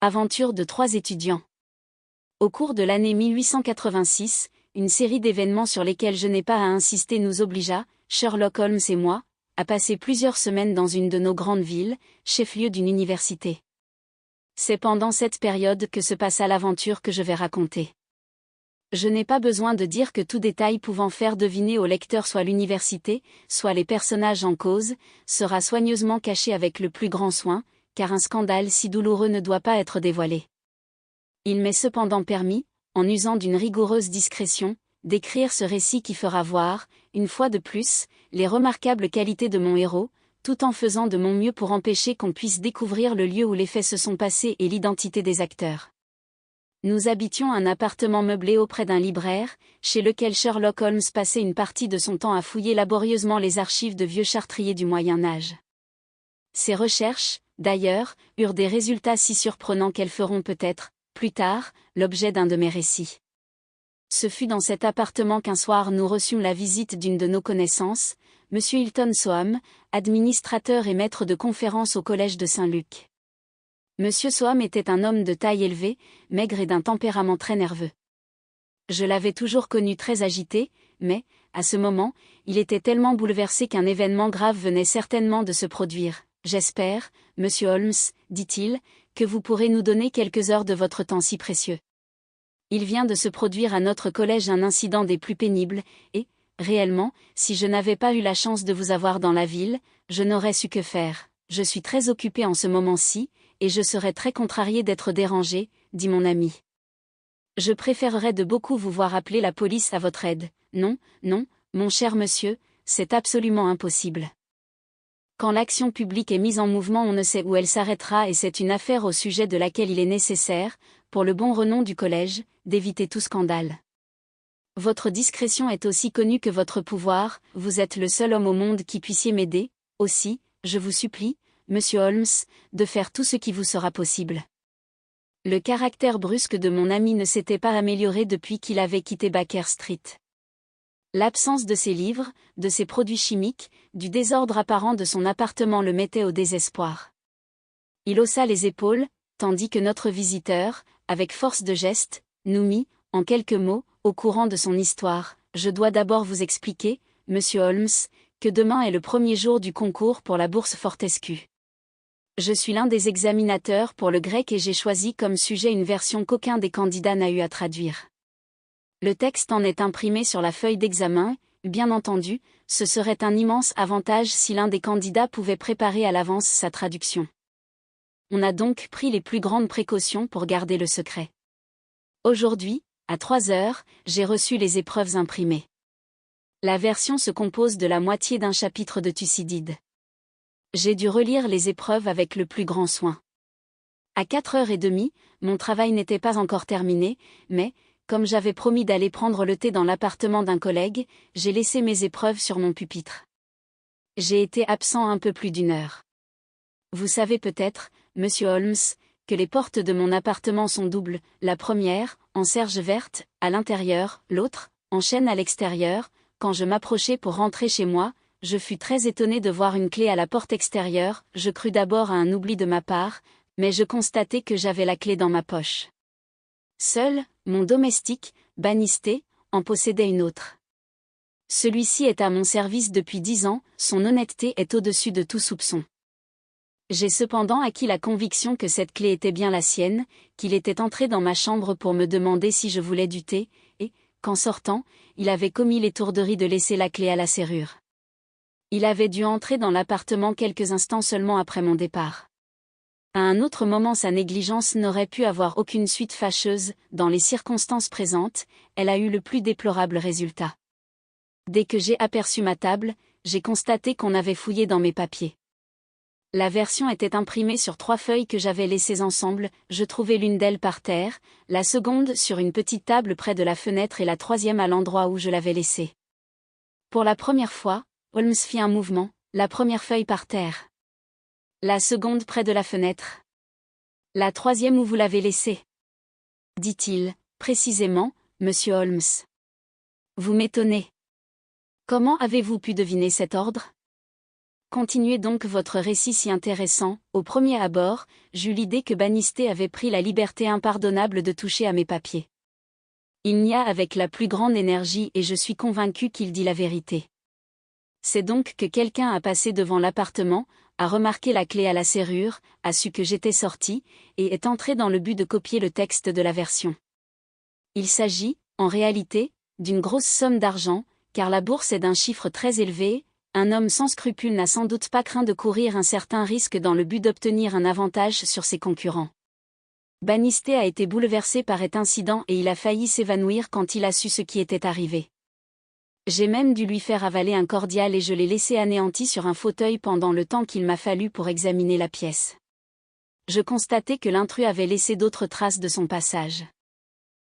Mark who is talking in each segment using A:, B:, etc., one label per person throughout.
A: Aventure de 3 étudiants. Au cours de l'année 1886, une série d'événements sur lesquels je n'ai pas à insister nous obligea, Sherlock Holmes et moi, à passer plusieurs semaines dans une de nos grandes villes, chef-lieu d'une université. C'est pendant cette période que se passa l'aventure que je vais raconter. Je n'ai pas besoin de dire que tout détail pouvant faire deviner au lecteur soit l'université, soit les personnages en cause, sera soigneusement caché avec le plus grand soin, car un scandale si douloureux ne doit pas être dévoilé. Il m'est cependant permis, en usant d'une rigoureuse discrétion, d'écrire ce récit qui fera voir, une fois de plus, les remarquables qualités de mon héros, tout en faisant de mon mieux pour empêcher qu'on puisse découvrir le lieu où les faits se sont passés et l'identité des acteurs. Nous habitions un appartement meublé auprès d'un libraire, chez lequel Sherlock Holmes passait une partie de son temps à fouiller laborieusement les archives de vieux chartriers du Moyen-Âge. Ces recherches, d'ailleurs, eurent des résultats si surprenants qu'elles feront peut-être, plus tard, l'objet d'un de mes récits. Ce fut dans cet appartement qu'un soir nous reçûmes la visite d'une de nos connaissances, M. Hilton Soham, administrateur et maître de conférences au collège de Saint-Luc. M. Soham était un homme de taille élevée, maigre et d'un tempérament très nerveux. Je l'avais toujours connu très agité, mais, à ce moment, il était tellement bouleversé qu'un événement grave venait certainement de se produire. « J'espère, Monsieur Holmes, dit-il, que vous pourrez nous donner quelques heures de votre temps si précieux. Il vient de se produire à notre collège un incident des plus pénibles, et, réellement, si je n'avais pas eu la chance de vous avoir dans la ville, je n'aurais su que faire. Je suis très occupé en ce moment-ci, et je serais très contrarié d'être dérangé, dit mon ami. Je préférerais de beaucoup vous voir appeler la police à votre aide. Non, non, mon cher monsieur, c'est absolument impossible. Quand l'action publique est mise en mouvement, on ne sait où elle s'arrêtera et c'est une affaire au sujet de laquelle il est nécessaire, pour le bon renom du collège, d'éviter tout scandale. Votre discrétion est aussi connue que votre pouvoir, vous êtes le seul homme au monde qui puissiez m'aider, aussi, je vous supplie, Monsieur Holmes, de faire tout ce qui vous sera possible. Le caractère brusque de mon ami ne s'était pas amélioré depuis qu'il avait quitté Baker Street. L'absence de ses livres, de ses produits chimiques, du désordre apparent de son appartement le mettait au désespoir. Il haussa les épaules, tandis que notre visiteur, avec force de geste, nous mit, en quelques mots, au courant de son histoire. Je dois d'abord vous expliquer, Monsieur Holmes, que demain est le premier jour du concours pour la bourse Fortescue. Je suis l'un des examinateurs pour le grec et j'ai choisi comme sujet une version qu'aucun des candidats n'a eu à traduire. Le texte en est imprimé sur la feuille d'examen, bien entendu, ce serait un immense avantage si l'un des candidats pouvait préparer à l'avance sa traduction. On a donc pris les plus grandes précautions pour garder le secret. Aujourd'hui, à 3 heures, j'ai reçu les épreuves imprimées. La version se compose de la moitié d'un chapitre de Thucydide. J'ai dû relire les épreuves avec le plus grand soin. À 4h30, mon travail n'était pas encore terminé, mais, comme j'avais promis d'aller prendre le thé dans l'appartement d'un collègue, j'ai laissé mes épreuves sur mon pupitre. J'ai été absent un peu plus d'1 heure. Vous savez peut-être, Monsieur Holmes, que les portes de mon appartement sont doubles, la première, en serge verte, à l'intérieur, l'autre, en chêne à l'extérieur. Quand je m'approchai pour rentrer chez moi, je fus très étonné de voir une clé à la porte extérieure. Je crus d'abord à un oubli de ma part, mais je constatai que j'avais la clé dans ma poche. Seul, mon domestique, Bannister, en possédait une autre. Celui-ci est à mon service depuis 10 ans, son honnêteté est au-dessus de tout soupçon. J'ai cependant acquis la conviction que cette clé était bien la sienne, qu'il était entré dans ma chambre pour me demander si je voulais du thé, et, qu'en sortant, il avait commis l'étourderie de laisser la clé à la serrure. Il avait dû entrer dans l'appartement quelques instants seulement après mon départ. À un autre moment sa négligence n'aurait pu avoir aucune suite fâcheuse, dans les circonstances présentes, elle a eu le plus déplorable résultat. Dès que j'ai aperçu ma table, j'ai constaté qu'on avait fouillé dans mes papiers. La version était imprimée sur 3 feuilles que j'avais laissées ensemble, je trouvai l'une d'elles par terre, la seconde sur une petite table près de la fenêtre et la 3e à l'endroit où je l'avais laissée. Pour la première fois, Holmes fit un mouvement, la première feuille par terre. La seconde près de la fenêtre. La 3e où vous l'avez laissée. Dit-il, précisément, Monsieur Holmes. Vous m'étonnez. Comment avez-vous pu deviner cet ordre ? Continuez donc votre récit si intéressant. Au premier abord, j'eus l'idée que Bannisté avait pris la liberté impardonnable de toucher à mes papiers. Il nia avec la plus grande énergie et je suis convaincu qu'il dit la vérité. C'est donc que quelqu'un a passé devant l'appartement, a remarqué la clé à la serrure, a su que j'étais sorti, et est entré dans le but de copier le texte de la version. Il s'agit, en réalité, d'une grosse somme d'argent, car la bourse est d'un chiffre très élevé. Un homme sans scrupules n'a sans doute pas craint de courir un certain risque dans le but d'obtenir un avantage sur ses concurrents. Bannisté a été bouleversé par cet incident et il a failli s'évanouir quand il a su ce qui était arrivé. J'ai même dû lui faire avaler un cordial et je l'ai laissé anéanti sur un fauteuil pendant le temps qu'il m'a fallu pour examiner la pièce. Je constatai que l'intrus avait laissé d'autres traces de son passage.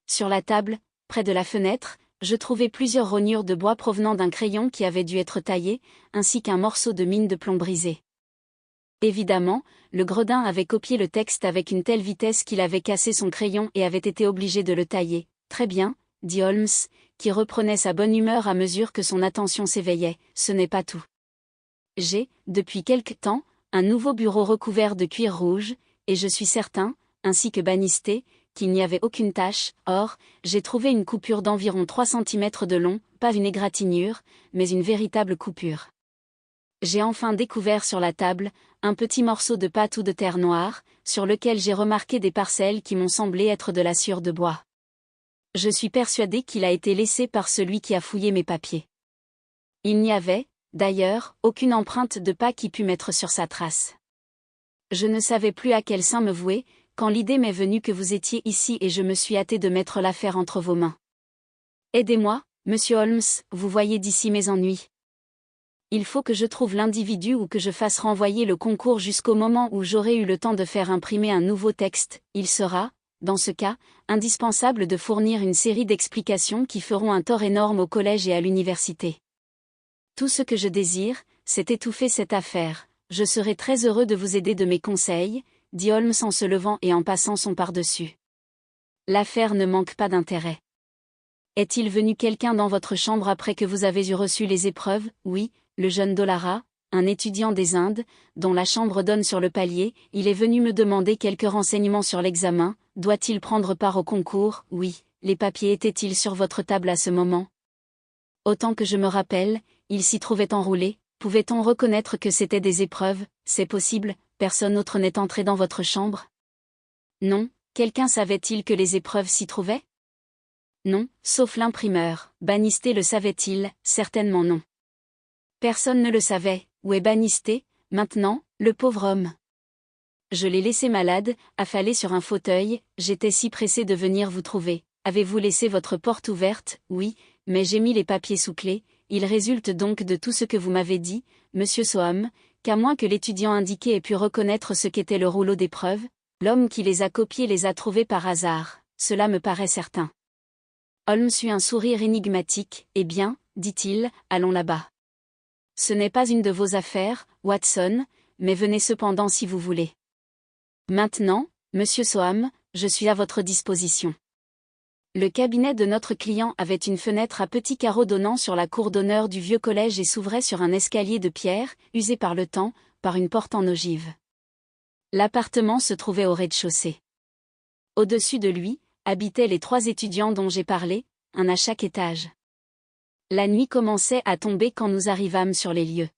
A: Sur la table, près de la fenêtre, je trouvai plusieurs rognures de bois provenant d'un crayon qui avait dû être taillé, ainsi qu'un morceau de mine de plomb brisé. Évidemment, le gredin avait copié le texte avec une telle vitesse qu'il avait cassé son crayon et avait été obligé de le tailler. Très bien, dit Holmes, qui reprenait sa bonne humeur à mesure que son attention s'éveillait, ce n'est pas tout. J'ai, depuis quelque temps, un nouveau bureau recouvert de cuir rouge, et je suis certain, ainsi que Bannisté, qu'il n'y avait aucune tache. Or, j'ai trouvé une coupure d'environ 3 cm de long, pas une égratignure, mais une véritable coupure. J'ai enfin découvert sur la table, un petit morceau de pâte ou de terre noire, sur lequel j'ai remarqué des parcelles qui m'ont semblé être de la sciure de bois. Je suis persuadé qu'il a été laissé par celui qui a fouillé mes papiers. Il n'y avait, d'ailleurs, aucune empreinte de pas qui pût mettre sur sa trace. Je ne savais plus à quel saint me vouer, quand l'idée m'est venue que vous étiez ici et je me suis hâté de mettre l'affaire entre vos mains. Aidez-moi, monsieur Holmes, vous voyez d'ici mes ennuis. Il faut que je trouve l'individu ou que je fasse renvoyer le concours jusqu'au moment où j'aurai eu le temps de faire imprimer un nouveau texte. Il sera, dans ce cas, indispensable de fournir une série d'explications qui feront un tort énorme au collège et à l'université. Tout ce que je désire, c'est étouffer cette affaire. Je serai très heureux de vous aider de mes conseils, dit Holmes en se levant et en passant son par-dessus. L'affaire ne manque pas d'intérêt. Est-il venu quelqu'un dans votre chambre après que vous avez eu reçu les épreuves? Oui, le jeune Dollara, un étudiant des Indes, dont la chambre donne sur le palier, il est venu me demander quelques renseignements sur l'examen. Doit-il prendre part au concours? Oui. Les papiers étaient-ils sur votre table à ce moment? Autant que je me rappelle, ils s'y trouvaient enroulés. Pouvait-on reconnaître que c'étaient des épreuves? C'est possible, personne autre n'est entré dans votre chambre? Non. Quelqu'un savait-il que les épreuves s'y trouvaient? Non, sauf l'imprimeur. Bannisté le savait-il? Certainement non. Personne ne le savait. Où est Bannisté, maintenant, le pauvre homme? Je l'ai laissé malade, affalé sur un fauteuil, j'étais si pressé de venir vous trouver. Avez-vous laissé votre porte ouverte? Oui, mais j'ai mis les papiers sous clé. Il résulte donc de tout ce que vous m'avez dit, monsieur Soham, qu'à moins que l'étudiant indiqué ait pu reconnaître ce qu'était le rouleau d'épreuves, l'homme qui les a copiés les a trouvés par hasard. Cela me paraît certain. Holmes eut un sourire énigmatique. Eh bien, dit-il, allons là-bas. Ce n'est pas une de vos affaires, Watson, mais venez cependant si vous voulez. Maintenant, monsieur Soham, je suis à votre disposition. Le cabinet de notre client avait une fenêtre à petits carreaux donnant sur la cour d'honneur du vieux collège et s'ouvrait sur un escalier de pierre, usé par le temps, par une porte en ogive. L'appartement se trouvait au rez-de-chaussée. Au-dessus de lui, habitaient les 3 étudiants dont j'ai parlé, un à chaque étage. La nuit commençait à tomber quand nous arrivâmes sur les lieux.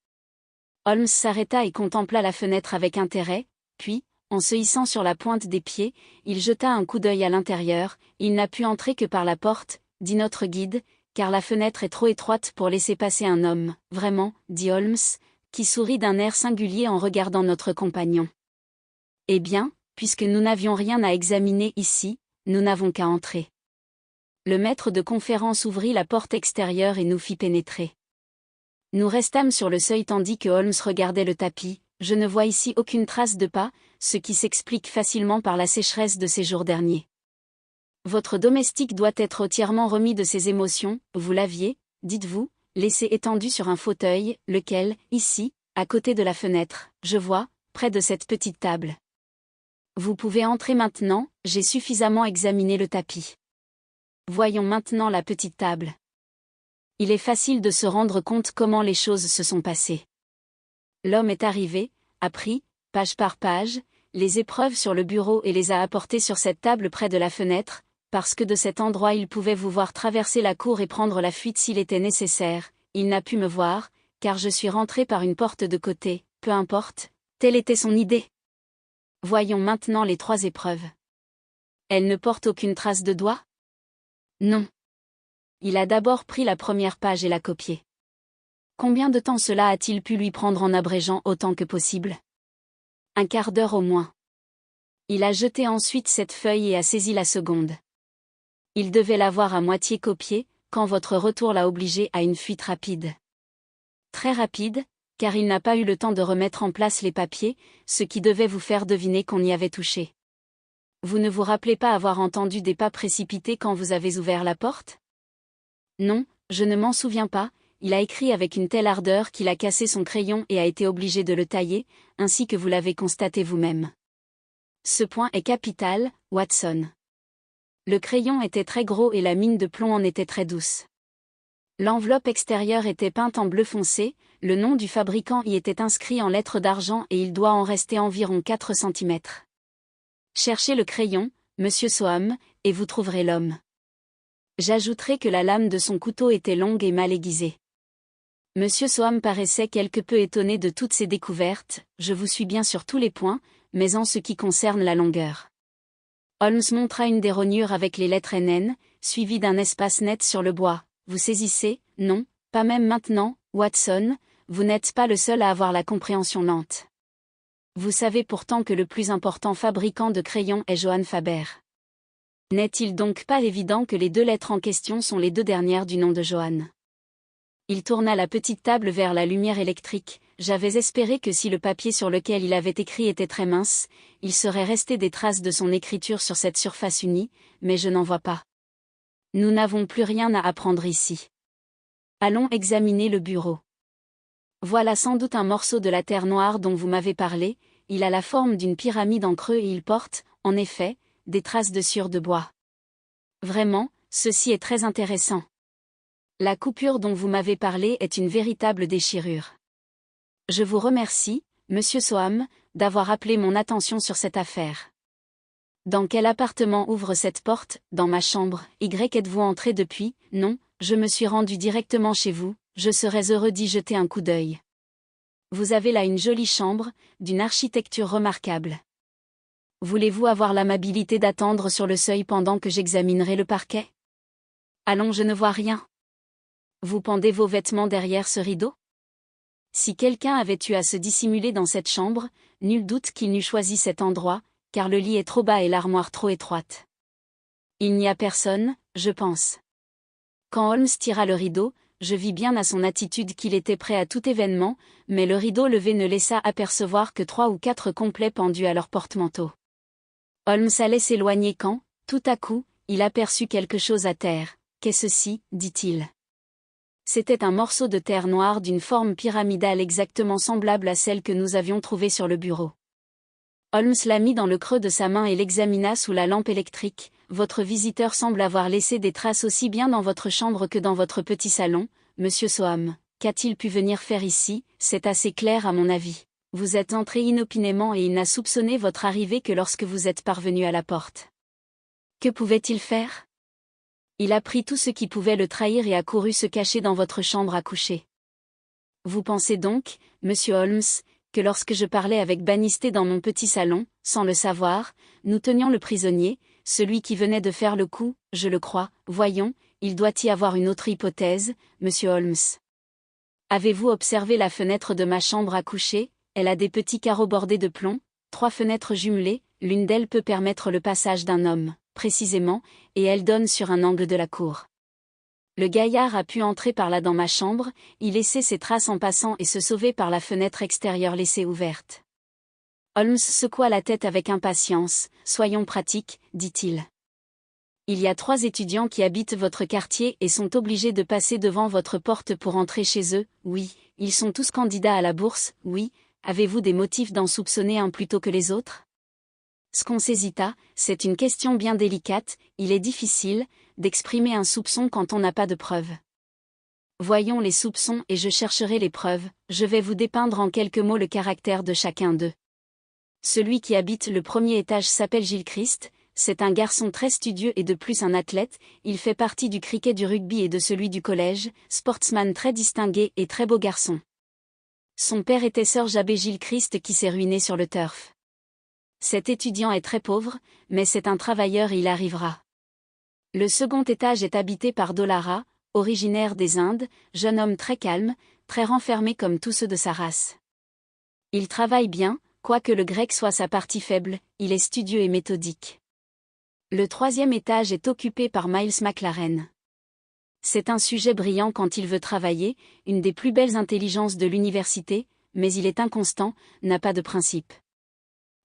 A: Holmes s'arrêta et contempla la fenêtre avec intérêt, puis, en se hissant sur la pointe des pieds, il jeta un coup d'œil à l'intérieur. Il n'a pu entrer que par la porte, dit notre guide, car la fenêtre est trop étroite pour laisser passer un homme. Vraiment, dit Holmes, qui sourit d'un air singulier en regardant notre compagnon. Eh bien, puisque nous n'avions rien à examiner ici, nous n'avons qu'à entrer. Le maître de conférence ouvrit la porte extérieure et nous fit pénétrer. Nous restâmes sur le seuil tandis que Holmes regardait le tapis. Je ne vois ici aucune trace de pas, ce qui s'explique facilement par la sécheresse de ces jours derniers. Votre domestique doit être entièrement remis de ses émotions. Vous l'aviez, dites-vous, laissé étendu sur un fauteuil, lequel, ici, à côté de la fenêtre, je vois, près de cette petite table. Vous pouvez entrer maintenant, j'ai suffisamment examiné le tapis. Voyons maintenant la petite table. Il est facile de se rendre compte comment les choses se sont passées. L'homme est arrivé, a pris, page par page, les épreuves sur le bureau et les a apportées sur cette table près de la fenêtre, parce que de cet endroit il pouvait vous voir traverser la cour et prendre la fuite s'il était nécessaire. Il n'a pu me voir, car je suis rentré par une porte de côté, peu importe, telle était son idée. Voyons maintenant les 3 épreuves. Elle ne porte aucune trace de doigt? Non. Il a d'abord pris la première page et l'a copiée. Combien de temps cela a-t-il pu lui prendre en abrégeant autant que possible? Un quart d'heure au moins. Il a jeté ensuite cette feuille et a saisi la seconde. Il devait l'avoir à moitié copiée, quand votre retour l'a obligé à une fuite rapide. Très rapide, car il n'a pas eu le temps de remettre en place les papiers, ce qui devait vous faire deviner qu'on y avait touché. Vous ne vous rappelez pas avoir entendu des pas précipités quand vous avez ouvert la porte? Non, je ne m'en souviens pas. Il a écrit avec une telle ardeur qu'il a cassé son crayon et a été obligé de le tailler, ainsi que vous l'avez constaté vous-même. Ce point est capital, Watson. Le crayon était très gros et la mine de plomb en était très douce. L'enveloppe extérieure était peinte en bleu foncé, le nom du fabricant y était inscrit en lettres d'argent et il doit en rester environ 4 cm. Cherchez le crayon, Monsieur Soham, et vous trouverez l'homme. J'ajouterai que la lame de son couteau était longue et mal aiguisée. Monsieur Soham paraissait quelque peu étonné de toutes ces découvertes, je vous suis bien sur tous les points, mais en ce qui concerne la longueur. Holmes montra une des rognures avec les lettres NN, suivie d'un espace net sur le bois. Vous saisissez? Non, pas même maintenant, Watson, vous n'êtes pas le seul à avoir la compréhension lente. Vous savez pourtant que le plus important fabricant de crayons est Johann Faber. N'est-il donc pas évident que les 2 lettres en question sont les 2 dernières du nom de Johann? Il tourna la petite table vers la lumière électrique. J'avais espéré que si le papier sur lequel il avait écrit était très mince, il serait resté des traces de son écriture sur cette surface unie, mais je n'en vois pas. Nous n'avons plus rien à apprendre ici. Allons examiner le bureau. Voilà sans doute un morceau de la terre noire dont vous m'avez parlé, il a la forme d'une pyramide en creux et il porte, en effet, des traces de sciure de bois. Vraiment, ceci est très intéressant. La coupure dont vous m'avez parlé est une véritable déchirure. Je vous remercie, Monsieur Soham, d'avoir appelé mon attention sur cette affaire. Dans quel appartement ouvre cette porte? Dans ma chambre. Êtes-vous entré depuis? Non, je me suis rendu directement chez vous, je serais heureux d'y jeter un coup d'œil. Vous avez là une jolie chambre, d'une architecture remarquable. Voulez-vous avoir l'amabilité d'attendre sur le seuil pendant que j'examinerai le parquet? Allons, je ne vois rien. Vous pendez vos vêtements derrière ce rideau? Si quelqu'un avait eu à se dissimuler dans cette chambre, nul doute qu'il n'eût choisi cet endroit, car le lit est trop bas et l'armoire trop étroite. Il n'y a personne, je pense. Quand Holmes tira le rideau, je vis bien à son attitude qu'il était prêt à tout événement, mais le rideau levé ne laissa apercevoir que 3 ou 4 complets pendus à leur porte-manteau. Holmes allait s'éloigner quand, tout à coup, il aperçut quelque chose à terre. Qu'est-ce ceci? Dit-il. C'était un morceau de terre noire d'une forme pyramidale exactement semblable à celle que nous avions trouvée sur le bureau. Holmes la mit dans le creux de sa main et l'examina sous la lampe électrique. Votre visiteur semble avoir laissé des traces aussi bien dans votre chambre que dans votre petit salon, Monsieur Soham. Qu'a-t-il pu venir faire ici? C'est assez clair à mon avis. Vous êtes entré inopinément et il n'a soupçonné votre arrivée que lorsque vous êtes parvenu à la porte. Que pouvait-il faire? Il a pris tout ce qui pouvait le trahir et a couru se cacher dans votre chambre à coucher. Vous pensez donc, Monsieur Holmes, que lorsque je parlais avec Bannister dans mon petit salon, sans le savoir, nous tenions le prisonnier, celui qui venait de faire le coup, je le crois, voyons, il doit y avoir une autre hypothèse, Monsieur Holmes. Avez-vous observé la fenêtre de ma chambre à coucher? Elle a des petits carreaux bordés de plomb, 3 fenêtres jumelées, l'une d'elles peut permettre le passage d'un homme, précisément, et elle donne sur un angle de la cour. Le gaillard a pu entrer par là dans ma chambre, y laisser ses traces en passant et se sauver par la fenêtre extérieure laissée ouverte. Holmes secoua la tête avec impatience. Soyons pratiques, dit-il. Il y a 3 étudiants qui habitent votre quartier et sont obligés de passer devant votre porte pour entrer chez eux, oui, ils sont tous candidats à la bourse, oui, avez-vous des motifs d'en soupçonner un plutôt que les autres? Scons hésita, c'est une question bien délicate, il est difficile d'exprimer un soupçon quand on n'a pas de preuves. Voyons les soupçons et je chercherai les preuves, je vais vous dépeindre en quelques mots le caractère de chacun d'eux. Celui qui habite le premier étage s'appelle Gilchrist, c'est un garçon très studieux et de plus un athlète, il fait partie du cricket, du rugby et de celui du collège, sportsman très distingué et très beau garçon. Son père était Sir J.B. Gilchrist qui s'est ruiné sur le turf. Cet étudiant est très pauvre, mais c'est un travailleur et il arrivera. Le second étage est habité par Dolara, originaire des Indes, jeune homme très calme, très renfermé comme tous ceux de sa race. Il travaille bien, quoique le grec soit sa partie faible, il est studieux et méthodique. Le troisième étage est occupé par Miles McLaren. C'est un sujet brillant quand il veut travailler, une des plus belles intelligences de l'université, mais il est inconstant, n'a pas de principe.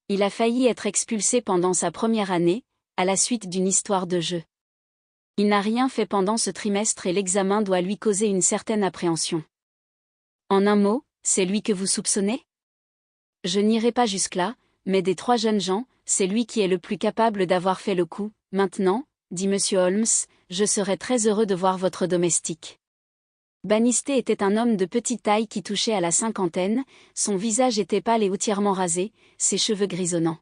A: Il a failli être expulsé pendant sa première année, à la suite d'une histoire de jeu. Il n'a rien fait pendant ce trimestre et l'examen doit lui causer une certaine appréhension. En un mot, c'est lui que vous soupçonnez ? Je n'irai pas jusque-là, mais des trois jeunes gens, c'est lui qui est le plus capable d'avoir fait le coup. Maintenant, dit M. Holmes, je serais très heureux de voir votre domestique. Bannister était un homme de petite taille qui touchait à la cinquantaine, son visage était pâle et entièrement rasé, ses cheveux grisonnants.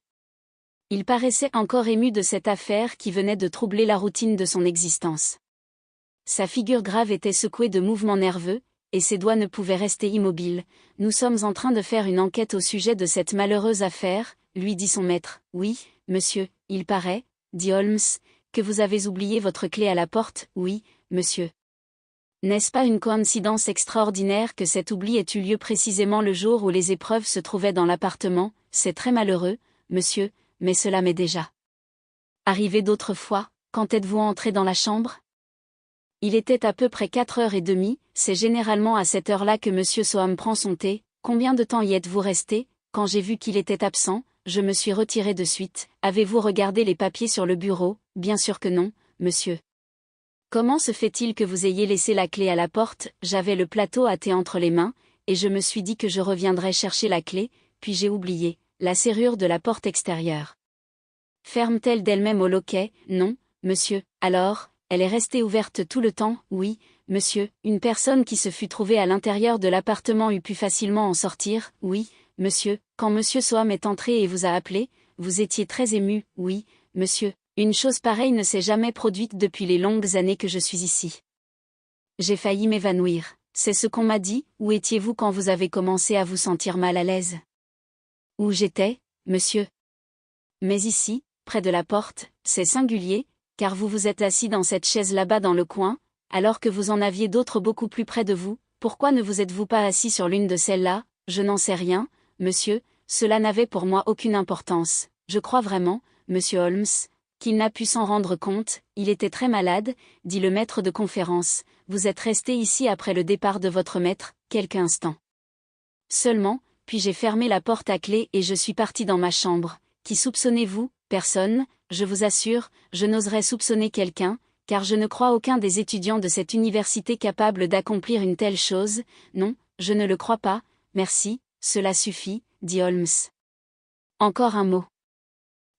A: Il paraissait encore ému de cette affaire qui venait de troubler la routine de son existence. Sa figure grave était secouée de mouvements nerveux, et ses doigts ne pouvaient rester immobiles. Nous sommes en train de faire une enquête au sujet de cette malheureuse affaire, lui dit son maître. Oui, monsieur, il paraît, dit Holmes, que vous avez oublié votre clé à la porte. Oui, monsieur. N'est-ce pas une coïncidence extraordinaire que cet oubli ait eu lieu précisément le jour où les épreuves se trouvaient dans l'appartement? C'est très malheureux, monsieur, mais cela m'est déjà arrivé d'autres fois. Quand êtes-vous entré dans la chambre? Il était à peu près 4h30, c'est généralement à cette heure-là que monsieur Soham prend son thé. Combien de temps y êtes-vous resté? Quand j'ai vu qu'il était absent, je me suis retiré de suite. Avez-vous regardé les papiers sur le bureau? Bien sûr que non, monsieur. Comment se fait-il que vous ayez laissé la clé à la porte? J'avais le plateau à thé entre les mains, et je me suis dit que je reviendrais chercher la clé, puis j'ai oublié la serrure de la porte extérieure. Ferme-t-elle d'elle-même au loquet? Non, monsieur. Alors, elle est restée ouverte tout le temps? Oui, monsieur. Une personne qui se fût trouvée à l'intérieur de l'appartement eût pu facilement en sortir? Oui, monsieur. Quand monsieur Soham est entré et vous a appelé, vous étiez très ému? Oui, monsieur. Une chose pareille ne s'est jamais produite depuis les longues années que je suis ici. J'ai failli m'évanouir. C'est ce qu'on m'a dit. Où étiez-vous quand vous avez commencé à vous sentir mal à l'aise? Où j'étais, monsieur? Mais ici, près de la porte, c'est singulier, car vous vous êtes assis dans cette chaise là-bas dans le coin, alors que vous en aviez d'autres beaucoup plus près de vous. Pourquoi ne vous êtes-vous pas assis sur l'une de celles-là? Je n'en sais rien, monsieur, cela n'avait pour moi aucune importance. Je crois vraiment, monsieur Holmes, qu'il n'a pu s'en rendre compte. Il était très malade, dit le maître de conférence. Vous êtes resté ici après le départ de votre maître, quelques instants seulement, puis j'ai fermé la porte à clé et je suis parti dans ma chambre. Qui soupçonnez-vous? Personne, je vous assure, je n'oserais soupçonner quelqu'un, car je ne crois aucun des étudiants de cette université capable d'accomplir une telle chose. Non, je ne le crois pas, merci, cela suffit, dit Holmes. Encore un mot.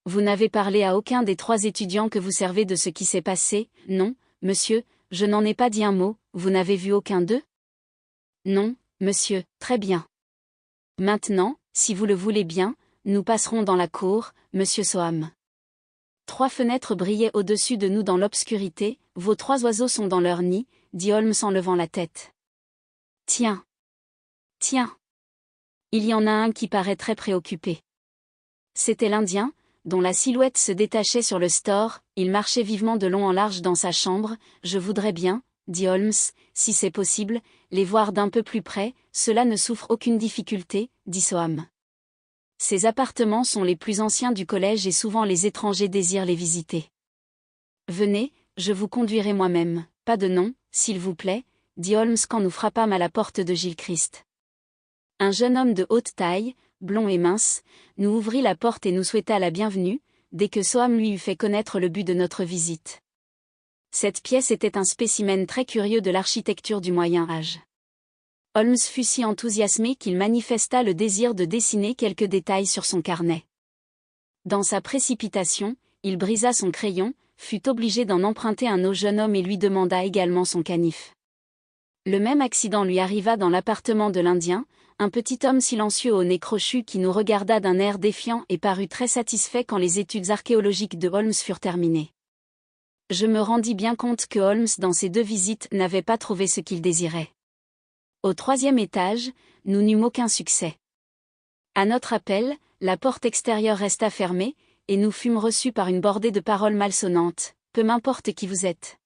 A: Vous n'avez parlé à aucun des trois étudiants que vous servez de ce qui s'est passé? Non, monsieur, je n'en ai pas dit un mot. Vous n'avez vu aucun d'eux? Non, monsieur, très bien. Maintenant, si vous le voulez bien, nous passerons dans la cour, monsieur Soham. 3 fenêtres brillaient au-dessus de nous dans l'obscurité. Vos 3 oiseaux sont dans leur nid, dit Holmes en levant la tête. Tiens. Tiens. Il y en a un qui paraît très préoccupé. C'était l'Indien, dont la silhouette se détachait sur le store. Il marchait vivement de long en large dans sa chambre. Je voudrais bien, dit Holmes, si c'est possible, les voir d'un peu plus près. Cela ne souffre aucune difficulté, dit Soham. Ces appartements sont les plus anciens du collège et souvent les étrangers désirent les visiter. Venez, je vous conduirai moi-même. Pas de nom, s'il vous plaît, dit Holmes quand nous frappâmes à la porte de Gilchrist. Un jeune homme de haute taille, blond et mince, nous ouvrit la porte et nous souhaita la bienvenue, dès que Soham lui eut fait connaître le but de notre visite. Cette pièce était un spécimen très curieux de l'architecture du Moyen Âge. Holmes fut si enthousiasmé qu'il manifesta le désir de dessiner quelques détails sur son carnet. Dans sa précipitation, il brisa son crayon, fut obligé d'en emprunter un au jeune homme et lui demanda également son canif. Le même accident lui arriva dans l'appartement de l'Indien, un petit homme silencieux au nez crochu qui nous regarda d'un air défiant et parut très satisfait quand les études archéologiques de Holmes furent terminées. Je me rendis bien compte que Holmes dans ses 2 visites n'avait pas trouvé ce qu'il désirait. Au 3e étage, nous n'eûmes aucun succès. À notre appel, la porte extérieure resta fermée, et nous fûmes reçus par une bordée de paroles malsonnantes. « Peu m'importe qui vous êtes. »«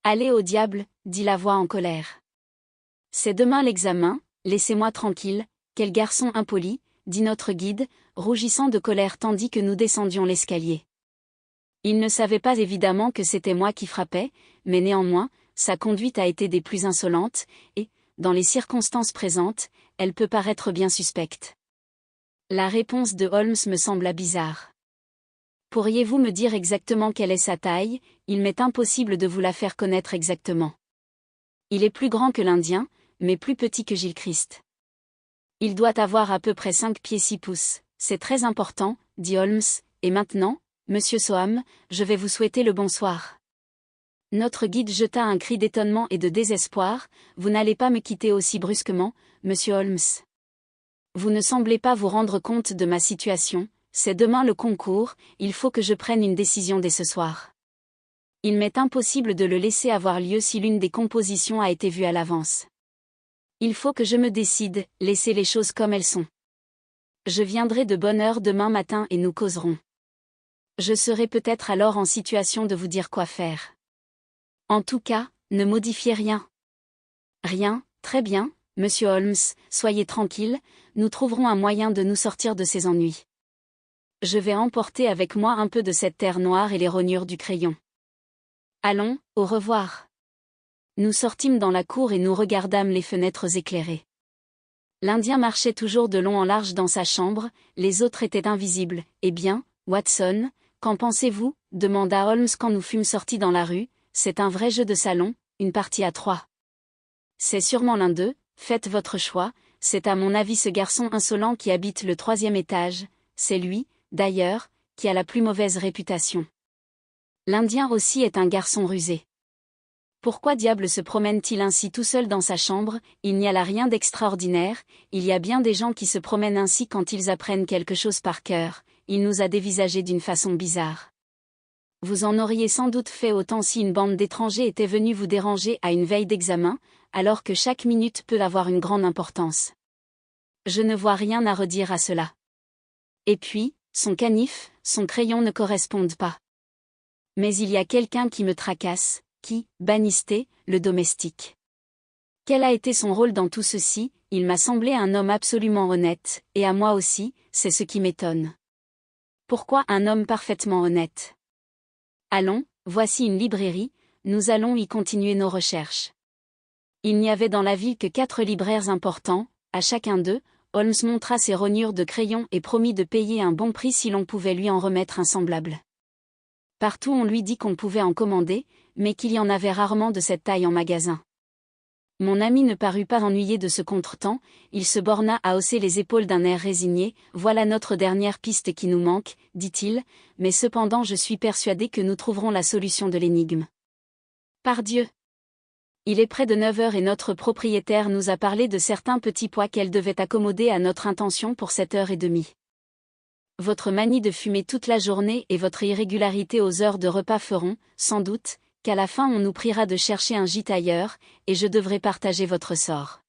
A: Allez au diable », dit la voix en colère. « C'est demain l'examen, laissez-moi tranquille, quel garçon impoli », dit notre guide, rougissant de colère tandis que nous descendions l'escalier. Il ne savait pas évidemment que c'était moi qui frappais, mais néanmoins, sa conduite a été des plus insolentes, et, dans les circonstances présentes, elle peut paraître bien suspecte. La réponse de Holmes me sembla bizarre. Pourriez-vous me dire exactement quelle est sa taille? Il m'est impossible de vous la faire connaître exactement. Il est plus grand que l'Indien, mais plus petit que Gilchrist. Il doit avoir à peu près 5 pieds 6 pouces. C'est très important, dit Holmes, et maintenant, Monsieur Soham, je vais vous souhaiter le bonsoir. Notre guide jeta un cri d'étonnement et de désespoir. Vous n'allez pas me quitter aussi brusquement, Monsieur Holmes. Vous ne semblez pas vous rendre compte de ma situation. C'est demain le concours, il faut que je prenne une décision dès ce soir. Il m'est impossible de le laisser avoir lieu si l'une des compositions a été vue à l'avance. Il faut que je me décide, laissez les choses comme elles sont. Je viendrai de bonne heure demain matin et nous causerons. Je serai peut-être alors en situation de vous dire quoi faire. En tout cas, ne modifiez rien. Rien, très bien, Monsieur Holmes, soyez tranquille, nous trouverons un moyen de nous sortir de ces ennuis. Je vais emporter avec moi un peu de cette terre noire et les rognures du crayon. Allons, au revoir. Nous sortîmes dans la cour et nous regardâmes les fenêtres éclairées. L'Indien marchait toujours de long en large dans sa chambre, les autres étaient invisibles. Eh bien, Watson, qu'en pensez-vous? Demanda Holmes quand nous fûmes sortis dans la rue. C'est un vrai jeu de salon, une partie à 3. C'est sûrement l'un d'eux, faites votre choix, c'est à mon avis ce garçon insolent qui habite le 3e étage, c'est lui, d'ailleurs, qui a la plus mauvaise réputation. L'Indien aussi est un garçon rusé. Pourquoi diable se promène-t-il ainsi tout seul dans sa chambre? Il n'y a là rien d'extraordinaire, il y a bien des gens qui se promènent ainsi quand ils apprennent quelque chose par cœur. Il nous a dévisagés d'une façon bizarre. Vous en auriez sans doute fait autant si une bande d'étrangers était venue vous déranger à une veille d'examen, alors que chaque minute peut avoir une grande importance. Je ne vois rien à redire à cela. Et puis, son canif, son crayon ne correspondent pas. Mais il y a quelqu'un qui me tracasse, qui, Bannister, le domestique. Quel a été son rôle dans tout ceci? Il m'a semblé un homme absolument honnête, et à moi aussi, c'est ce qui m'étonne. Pourquoi un homme parfaitement honnête? Allons, voici une librairie, nous allons y continuer nos recherches. Il n'y avait dans la ville que 4 libraires importants, à chacun d'eux, Holmes montra ses rognures de crayon et promit de payer un bon prix si l'on pouvait lui en remettre un semblable. Partout on lui dit qu'on pouvait en commander, mais qu'il y en avait rarement de cette taille en magasin. Mon ami ne parut pas ennuyé de ce contretemps, il se borna à hausser les épaules d'un air résigné. Voilà notre dernière piste qui nous manque, dit-il, mais cependant je suis persuadé que nous trouverons la solution de l'énigme. Pardieu! Il est près de 9 heures et notre propriétaire nous a parlé de certains petits pois qu'elle devait accommoder à notre intention pour 7h30. Votre manie de fumer toute la journée et votre irrégularité aux heures de repas feront, sans doute, qu'à la fin on nous priera de chercher un gîte ailleurs, et je devrai partager votre sort.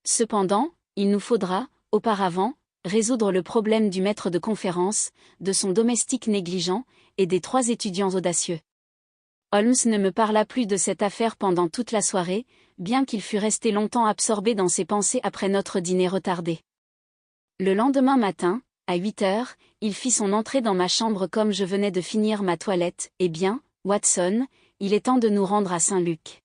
A: Cependant, il nous faudra, auparavant, résoudre le problème du maître de conférence, de son domestique négligent, et des 3 étudiants audacieux. Holmes ne me parla plus de cette affaire pendant toute la soirée, bien qu'il fût resté longtemps absorbé dans ses pensées après notre dîner retardé. Le lendemain matin, à 8 heures, il fit son entrée dans ma chambre comme je venais de finir ma toilette. Eh bien, Watson, il est temps de nous rendre à Saint-Luc.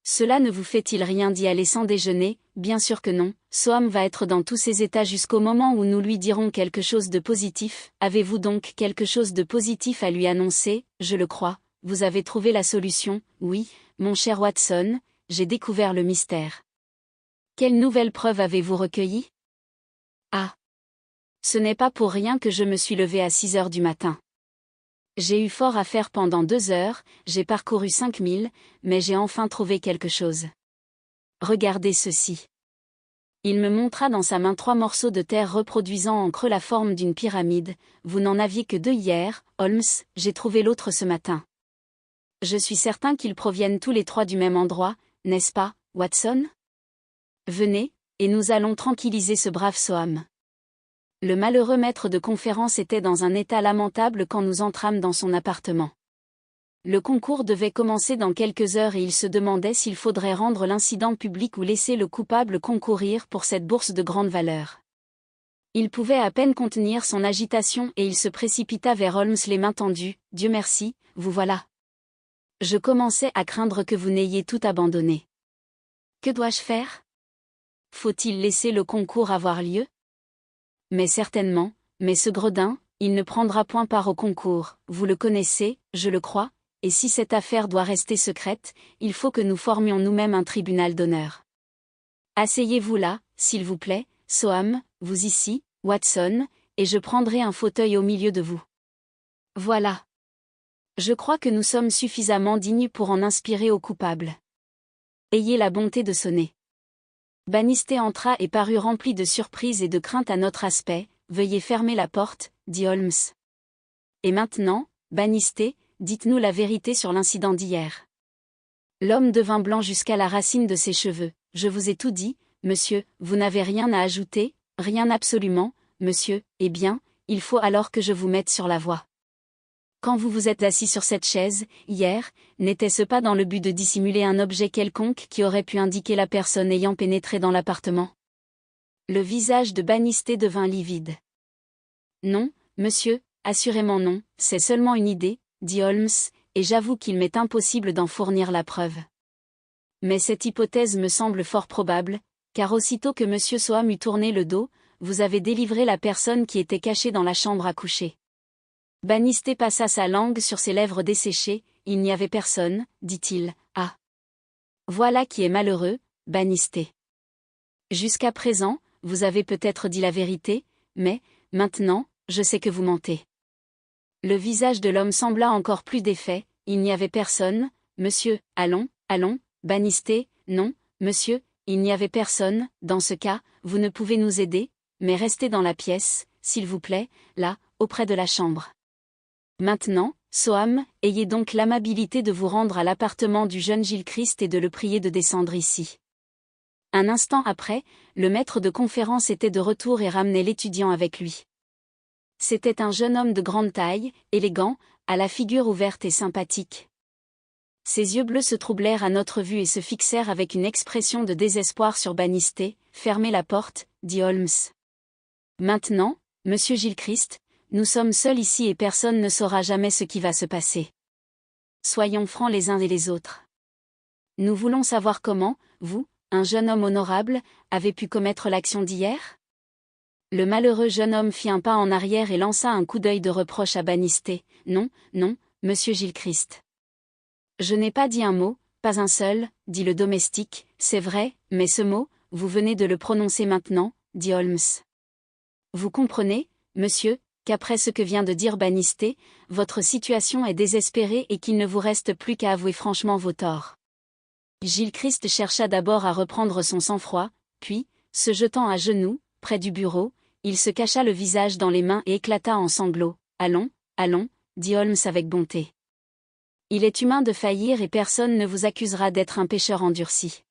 A: Cela ne vous fait-il rien d'y aller sans déjeuner? Bien sûr que non, Soham va être dans tous ses états jusqu'au moment où nous lui dirons quelque chose de positif. Avez-vous donc quelque chose de positif à lui annoncer? Je le crois. Vous avez trouvé la solution? Oui, mon cher Watson, j'ai découvert le mystère. Quelle nouvelle preuve avez-vous recueillie? Ah! Ce n'est pas pour rien que je me suis levé à 6 heures du matin. J'ai eu fort à faire pendant 2 heures, j'ai parcouru 5 milles, mais j'ai enfin trouvé quelque chose. Regardez ceci. Il me montra dans sa main 3 morceaux de terre reproduisant en creux la forme d'une pyramide. Vous n'en aviez que 2 hier, Holmes, j'ai trouvé l'autre ce matin. Je suis certain qu'ils proviennent tous les 3 du même endroit, n'est-ce pas, Watson? Venez, et nous allons tranquilliser ce brave Soham. Le malheureux maître de conférence était dans un état lamentable quand nous entrâmes dans son appartement. Le concours devait commencer dans quelques heures et il se demandait s'il faudrait rendre l'incident public ou laisser le coupable concourir pour cette bourse de grande valeur. Il pouvait à peine contenir son agitation et il se précipita vers Holmes les mains tendues. « Dieu merci, vous voilà. Je commençais à craindre que vous n'ayez tout abandonné. Que dois-je faire? Faut-il laisser le concours avoir lieu? Mais certainement, mais ce gredin, il ne prendra point part au concours, vous le connaissez, je le crois. Et si cette affaire doit rester secrète, il faut que nous formions nous-mêmes un tribunal d'honneur. Asseyez-vous là, s'il vous plaît, Soham, vous ici, Watson, et je prendrai un fauteuil au milieu de vous. Voilà. Je crois que nous sommes suffisamment dignes pour en inspirer aux coupables. Ayez la bonté de sonner. Bannister entra et parut rempli de surprise et de crainte à notre aspect. Veuillez fermer la porte, dit Holmes. Et maintenant, Bannister, dites-nous la vérité sur l'incident d'hier. L'homme devint blanc jusqu'à la racine de ses cheveux. Je vous ai tout dit, monsieur, vous n'avez rien à ajouter, rien absolument, monsieur, eh bien, il faut alors que je vous mette sur la voie. Quand vous vous êtes assis sur cette chaise, hier, n'était-ce pas dans le but de dissimuler un objet quelconque qui aurait pu indiquer la personne ayant pénétré dans l'appartement? Le visage de Bannister devint livide. Non, monsieur, assurément non, c'est seulement une idée, dit Holmes, et j'avoue qu'il m'est impossible d'en fournir la preuve. Mais cette hypothèse me semble fort probable, car aussitôt que M. Soham eut tourné le dos, vous avez délivré la personne qui était cachée dans la chambre à coucher. Bannister passa sa langue sur ses lèvres desséchées. Il n'y avait personne, dit-il. Ah! Voilà qui est malheureux, Bannister. Jusqu'à présent, vous avez peut-être dit la vérité, mais, maintenant, je sais que vous mentez. Le visage de l'homme sembla encore plus défait. Il n'y avait personne, monsieur, allons, Bannister, non, monsieur, il n'y avait personne. Dans ce cas, vous ne pouvez nous aider, mais restez dans la pièce, s'il vous plaît, là, auprès de la chambre. Maintenant, Soham, ayez donc l'amabilité de vous rendre à l'appartement du jeune Gilchrist et de le prier de descendre ici. Un instant après, le maître de conférence était de retour et ramenait l'étudiant avec lui. C'était un jeune homme de grande taille, élégant, à la figure ouverte et sympathique. Ses yeux bleus se troublèrent à notre vue et se fixèrent avec une expression de désespoir sur Bannister. « Fermez la porte, dit Holmes. Maintenant, monsieur Gilchrist, nous sommes seuls ici et personne ne saura jamais ce qui va se passer. Soyons francs les uns et les autres. Nous voulons savoir comment, vous, un jeune homme honorable, avez pu commettre l'action d'hier? » Le malheureux jeune homme fit un pas en arrière et lança un coup d'œil de reproche à Bannister. « Non, non, monsieur Gilchrist. Je n'ai pas dit un mot, pas un seul, dit le domestique, c'est vrai, mais ce mot, vous venez de le prononcer maintenant, dit Holmes. Vous comprenez, monsieur, qu'après ce que vient de dire Bannister, votre situation est désespérée et qu'il ne vous reste plus qu'à avouer franchement vos torts. Gilchrist chercha d'abord à reprendre son sang-froid, puis, se jetant à genoux, près du bureau, il se cacha le visage dans les mains et éclata en sanglots. Allons, dit Holmes avec bonté. Il est humain de faillir et personne ne vous accusera d'être un pécheur endurci.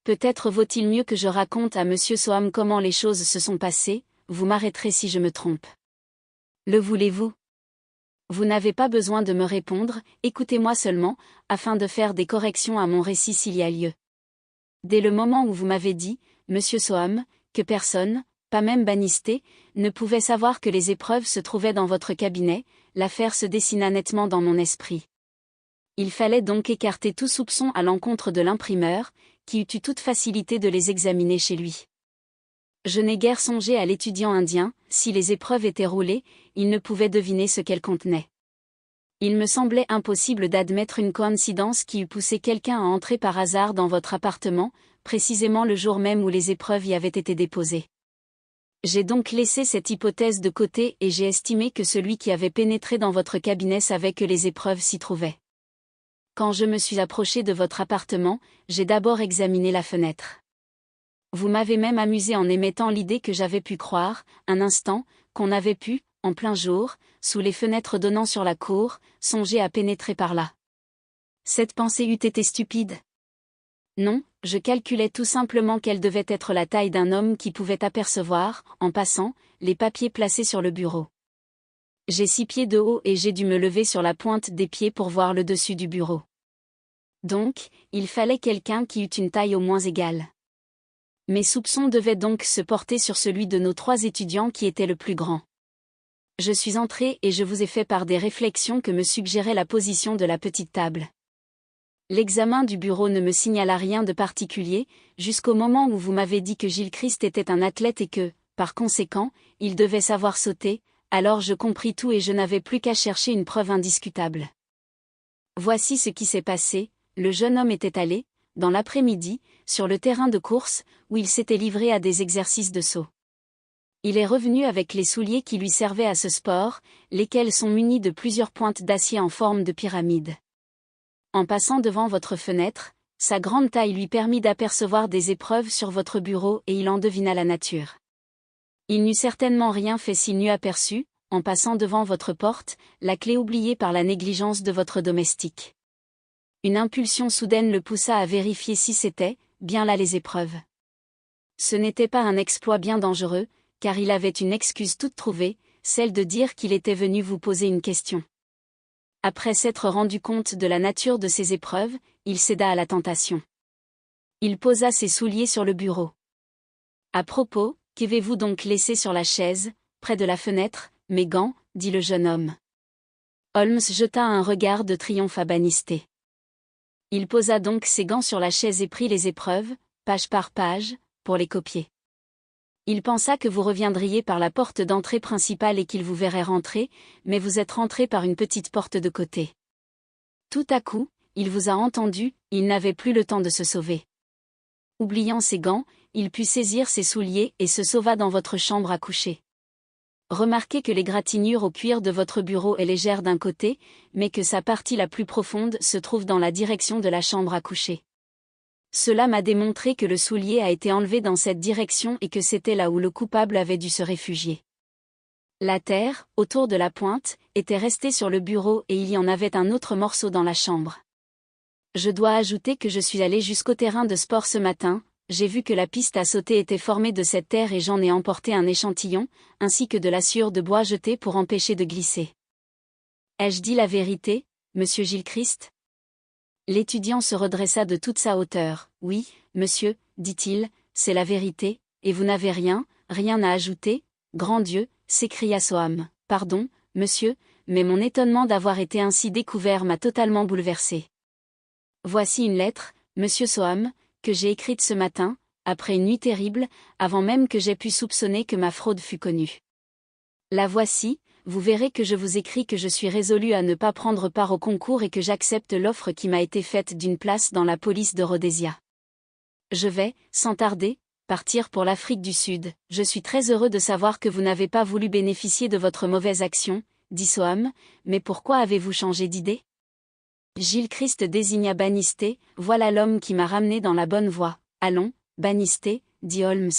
A: Peut-être vaut-il mieux que je raconte à M. Soham comment les choses se sont passées, vous m'arrêterez si je me trompe. Le voulez-vous? Vous n'avez pas besoin de me répondre, écoutez-moi seulement, afin de faire des corrections à mon récit s'il y a lieu. Dès le moment où vous m'avez dit, M. Soham, que personne, pas même Bannister, ne pouvait savoir que les épreuves se trouvaient dans votre cabinet, l'affaire se dessina nettement dans mon esprit. Il fallait donc écarter tout soupçon à l'encontre de l'imprimeur, qui eût eu toute facilité de les examiner chez lui. Je n'ai guère songé à l'étudiant indien. Si les épreuves étaient roulées, il ne pouvait deviner ce qu'elles contenaient. Il me semblait impossible d'admettre une coïncidence qui eût poussé quelqu'un à entrer par hasard dans votre appartement, précisément le jour même où les épreuves y avaient été déposées. J'ai donc laissé cette hypothèse de côté et j'ai estimé que celui qui avait pénétré dans votre cabinet savait que les épreuves s'y trouvaient. Quand je me suis approché de votre appartement, j'ai d'abord examiné la fenêtre. Vous m'avez même amusé en émettant l'idée que j'avais pu croire, un instant, qu'on avait pu, en plein jour, sous les fenêtres donnant sur la cour, songer à pénétrer par là. Cette pensée eût été stupide. Non, je calculais tout simplement quelle devait être la taille d'un homme qui pouvait apercevoir, en passant, les papiers placés sur le bureau. J'ai 6 pieds de haut et j'ai dû me lever sur la pointe des pieds pour voir le dessus du bureau. Donc, il fallait quelqu'un qui eût une taille au moins égale. Mes soupçons devaient donc se porter sur celui de nos 3 étudiants qui était le plus grand. Je suis entré et je vous ai fait part des réflexions que me suggérait la position de la petite table. L'examen du bureau ne me signala rien de particulier, jusqu'au moment où vous m'avez dit que Gilchrist était un athlète et que, par conséquent, il devait savoir sauter, alors je compris tout et je n'avais plus qu'à chercher une preuve indiscutable. Voici ce qui s'est passé, le jeune homme était allé, dans l'après-midi, sur le terrain de course, où il s'était livré à des exercices de saut. Il est revenu avec les souliers qui lui servaient à ce sport, lesquels sont munis de plusieurs pointes d'acier en forme de pyramide. En passant devant votre fenêtre, sa grande taille lui permit d'apercevoir des épreuves sur votre bureau et il en devina la nature. Il n'eût certainement rien fait s'il n'eût aperçu, en passant devant votre porte, la clé oubliée par la négligence de votre domestique. Une impulsion soudaine le poussa à vérifier si c'était, bien là les épreuves. Ce n'était pas un exploit bien dangereux, car il avait une excuse toute trouvée, celle de dire qu'il était venu vous poser une question. Après s'être rendu compte de la nature de ces épreuves, il céda à la tentation. Il posa ses souliers sur le bureau. À propos, qu'avez-vous donc laissé sur la chaise, près de la fenêtre, mes gants, dit le jeune homme. Holmes jeta un regard de triomphe à Bannister. Il posa donc ses gants sur la chaise et prit les épreuves, page par page, pour les copier. Il pensa que vous reviendriez par la porte d'entrée principale et qu'il vous verrait rentrer, mais vous êtes rentré par une petite porte de côté. Tout à coup, il vous a entendu, il n'avait plus le temps de se sauver. Oubliant ses gants, il put saisir ses souliers et se sauva dans votre chambre à coucher. Remarquez que l'égratignure au cuir de votre bureau est légère d'un côté, mais que sa partie la plus profonde se trouve dans la direction de la chambre à coucher. Cela m'a démontré que le soulier a été enlevé dans cette direction et que c'était là où le coupable avait dû se réfugier. La terre, autour de la pointe, était restée sur le bureau et il y en avait un autre morceau dans la chambre. Je dois ajouter que je suis allé jusqu'au terrain de sport ce matin, j'ai vu que la piste à sauter était formée de cette terre et j'en ai emporté un échantillon, ainsi que de la sciure de bois jetée pour empêcher de glisser. Ai-je dit la vérité, monsieur Gilchrist ? L'étudiant se redressa de toute sa hauteur. Oui, monsieur, dit-il, c'est la vérité, et vous n'avez rien à ajouter, grand Dieu, s'écria Soham. Pardon, monsieur, mais mon étonnement d'avoir été ainsi découvert m'a totalement bouleversé. Voici une lettre, monsieur Soham, que j'ai écrite ce matin, après une nuit terrible, avant même que j'aie pu soupçonner que ma fraude fût connue. La voici. Vous verrez que je vous écris que je suis résolu à ne pas prendre part au concours et que j'accepte l'offre qui m'a été faite d'une place dans la police de Rhodesia. Je vais, sans tarder, partir pour l'Afrique du Sud. Je suis très heureux de savoir que vous n'avez pas voulu bénéficier de votre mauvaise action, dit Soham, mais pourquoi avez-vous changé d'idée ? Gilchrist désigna Bannister, voilà l'homme qui m'a ramené dans la bonne voie. Allons, Bannister, dit Holmes.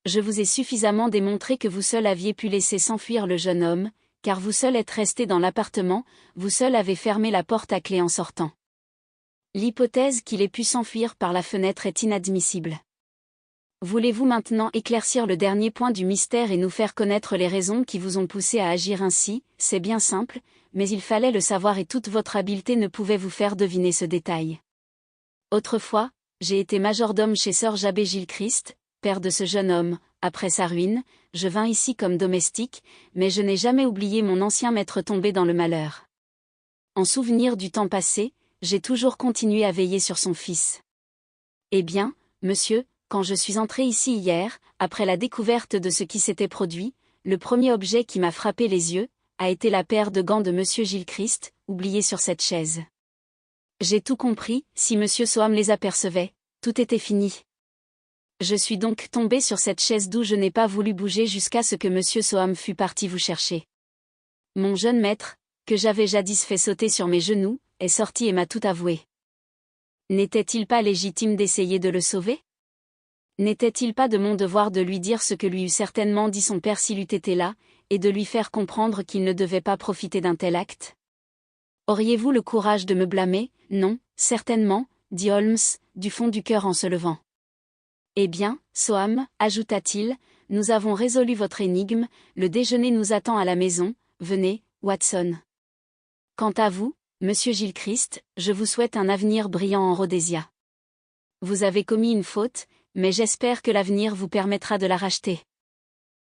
A: Je vous ai suffisamment démontré que vous seul aviez pu laisser s'enfuir le jeune homme, car vous seul êtes resté dans l'appartement, vous seul avez fermé la porte à clé en sortant. L'hypothèse qu'il ait pu s'enfuir par la fenêtre est inadmissible. Voulez-vous maintenant éclaircir le dernier point du mystère et nous faire connaître les raisons qui vous ont poussé à agir ainsi ? C'est bien simple, mais il fallait le savoir et toute votre habileté ne pouvait vous faire deviner ce détail. Autrefois, j'ai été majordome chez Sir Jabez Gilchrist, père de ce jeune homme. Après sa ruine, je vins ici comme domestique, mais je n'ai jamais oublié mon ancien maître tombé dans le malheur. En souvenir du temps passé, j'ai toujours continué à veiller sur son fils. Eh bien, monsieur, quand je suis entré ici hier, après la découverte de ce qui s'était produit, le premier objet qui m'a frappé les yeux, a été la paire de gants de monsieur Gilchrist, oubliée sur cette chaise. J'ai tout compris, si monsieur Soham les apercevait, tout était fini. Je suis donc tombé sur cette chaise d'où je n'ai pas voulu bouger jusqu'à ce que monsieur Soham fût parti vous chercher. Mon jeune maître, que j'avais jadis fait sauter sur mes genoux, est sorti et m'a tout avoué. N'était-il pas légitime d'essayer de le sauver? N'était-il pas de mon devoir de lui dire ce que lui eût certainement dit son père s'il eût été là, et de lui faire comprendre qu'il ne devait pas profiter d'un tel acte? Auriez-vous le courage de me blâmer? Non, certainement, dit Holmes, du fond du cœur en se levant. Eh bien, Soham, ajouta-t-il, nous avons résolu votre énigme, le déjeuner nous attend à la maison, venez, Watson. Quant à vous, monsieur Gilchrist, je vous souhaite un avenir brillant en Rhodesia. Vous avez commis une faute, mais j'espère que l'avenir vous permettra de la racheter.